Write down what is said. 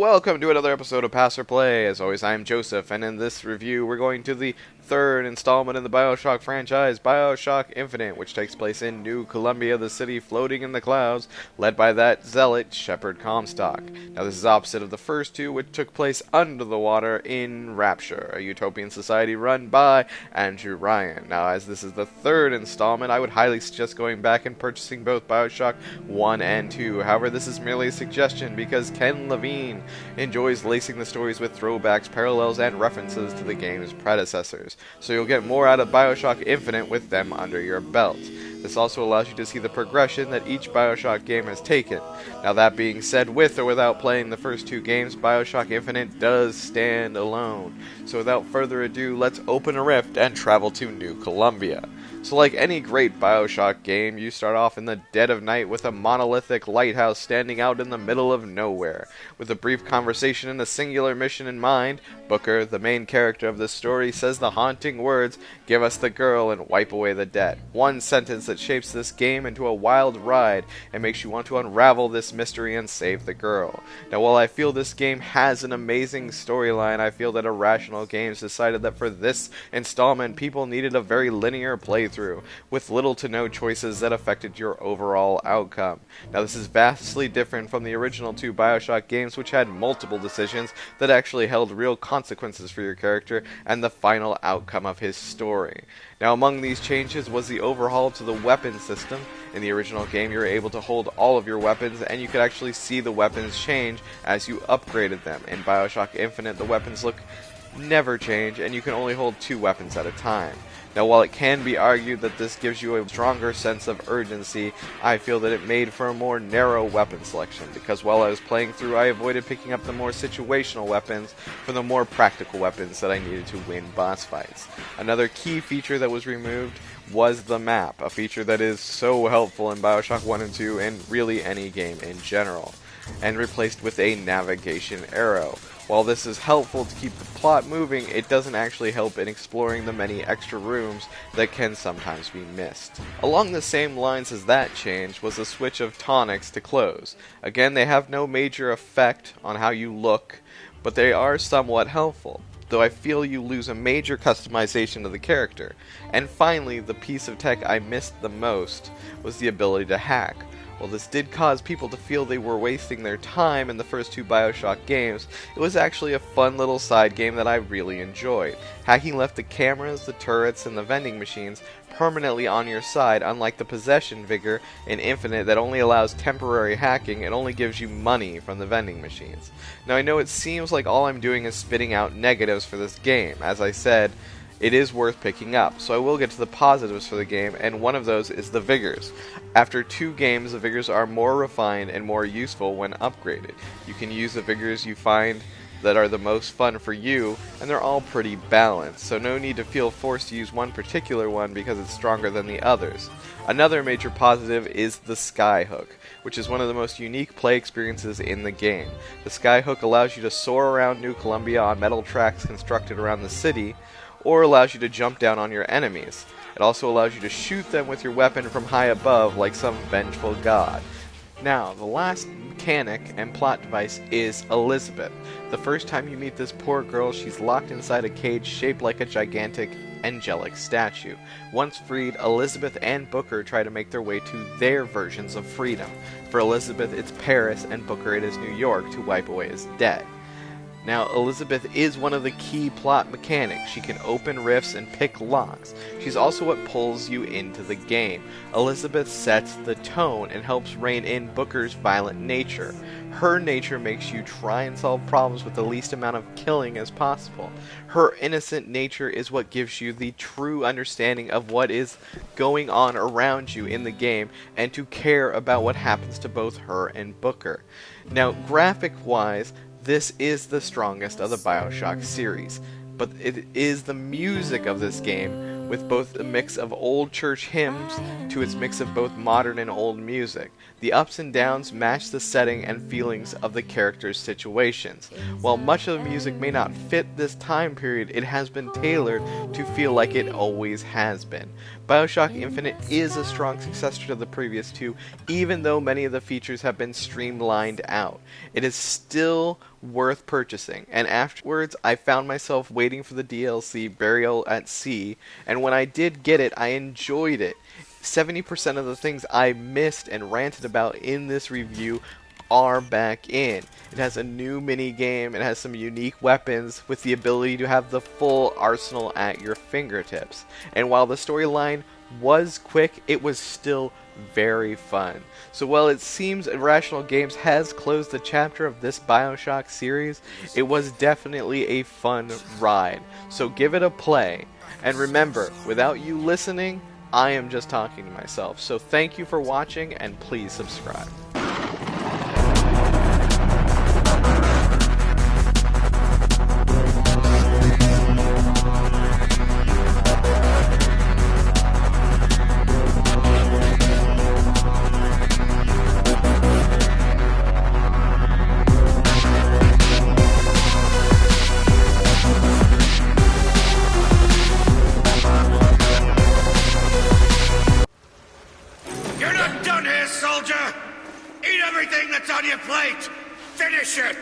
Welcome to another episode of Pass or Play. As always, I'm Joseph, and in this review, we're going to the third installment in the Bioshock franchise, Bioshock Infinite, which takes place in New Columbia, the city floating in the clouds, led by that zealot, Shepard Comstock. Now, this is opposite of the first two, which took place under the water in Rapture, a utopian society run by Andrew Ryan. Now, as this is the third installment, I would highly suggest going back and purchasing both Bioshock 1 and 2. However, this is merely a suggestion because Ken Levine enjoys lacing the stories with throwbacks, parallels, and references to the game's predecessors, so you'll get more out of Bioshock Infinite with them under your belt. This also allows you to see the progression that each Bioshock game has taken. Now, that being said, with or without playing the first two games, Bioshock Infinite does stand alone. So without further ado, let's open a rift and travel to New Columbia. So like any great Bioshock game, you start off in the dead of night with a monolithic lighthouse standing out in the middle of nowhere. With a brief conversation and a singular mission in mind, Booker, the main character of this story, says the haunting words, "Give us the girl and wipe away the debt." One sentence that shapes this game into a wild ride and makes you want to unravel this mystery and save the girl. Now, while I feel this game has an amazing storyline, I feel that Irrational Games decided that for this installment, people needed a very linear playthrough, with little to no choices that affected your overall outcome. Now, this is vastly different from the original two Bioshock games, which had multiple decisions that actually held real consequences for your character and the final outcome of his story. Now, among these changes was the overhaul to the weapon system. In the original game, you were able to hold all of your weapons, and you could actually see the weapons change as you upgraded them. In Bioshock Infinite, the weapons look never change, and you can only hold 2 weapons at a time. Now, while it can be argued that this gives you a stronger sense of urgency, I feel that it made for a more narrow weapon selection, because while I was playing through, I avoided picking up the more situational weapons for the more practical weapons that I needed to win boss fights. Another key feature that was removed was the map, a feature that is so helpful in Bioshock 1 and 2 and really any game in general, and replaced with a navigation arrow. While this is helpful to keep the plot moving, it doesn't actually help in exploring the many extra rooms that can sometimes be missed. Along the same lines as that change was the switch of tonics to clothes. Again, they have no major effect on how you look, but they are somewhat helpful, though I feel you lose a major customization of the character. And finally, the piece of tech I missed the most was the ability to hack. While this did cause people to feel they were wasting their time in the first two Bioshock games, it was actually a fun little side game that I really enjoyed. Hacking left the cameras, the turrets, and the vending machines permanently on your side, unlike the possession vigor in Infinite that only allows temporary hacking and only gives you money from the vending machines. Now, I know it seems like all I'm doing is spitting out negatives for this game. As I said, it is worth picking up, so I will get to the positives for the game, and one of those is the vigors. After 2 games, the vigors are more refined and more useful when upgraded. You can use the vigors you find that are the most fun for you, and they're all pretty balanced, so no need to feel forced to use one particular one because it's stronger than the others. Another major positive is the skyhook, which is one of the most unique play experiences in the game. The skyhook allows you to soar around New Columbia on metal tracks constructed around the city, or allows you to jump down on your enemies. It also allows you to shoot them with your weapon from high above like some vengeful god. Now, the last mechanic and plot device is Elizabeth. The first time you meet this poor girl, she's locked inside a cage shaped like a gigantic angelic statue. Once freed, Elizabeth and Booker try to make their way to their versions of freedom. For Elizabeth, it's Paris, and Booker, it is New York to wipe away his debt. Now, Elizabeth is one of the key plot mechanics. She can open rifts and pick locks. She's also what pulls you into the game. Elizabeth sets the tone and helps rein in Booker's violent nature. Her nature makes you try and solve problems with the least amount of killing as possible. Her innocent nature is what gives you the true understanding of what is going on around you in the game and to care about what happens to both her and Booker. Now, graphic-wise, this is the strongest of the Bioshock series, but it is the music of this game, with both a mix of old church hymns to its mix of both modern and old music. The ups and downs match the setting and feelings of the characters' situations. While much of the music may not fit this time period, it has been tailored to feel like it always has been. Bioshock Infinite is a strong successor to the previous two, even though many of the features have been streamlined out. It is still worth purchasing, and afterwards I found myself waiting for the DLC Burial at Sea, and when I did get it, I enjoyed it. 70% of the things I missed and ranted about in this review are back in. It has a new mini game, it has some unique weapons with the ability to have the full arsenal at your fingertips. And while the storyline was quick, it was still very fun. So while it seems Irrational Games has closed the chapter of this Bioshock series, it was definitely a fun ride. So give it a play. And remember, without you listening, I am just talking to myself. So thank you for watching, and please subscribe. You're not done here, soldier! Eat everything that's on your plate! Finish it!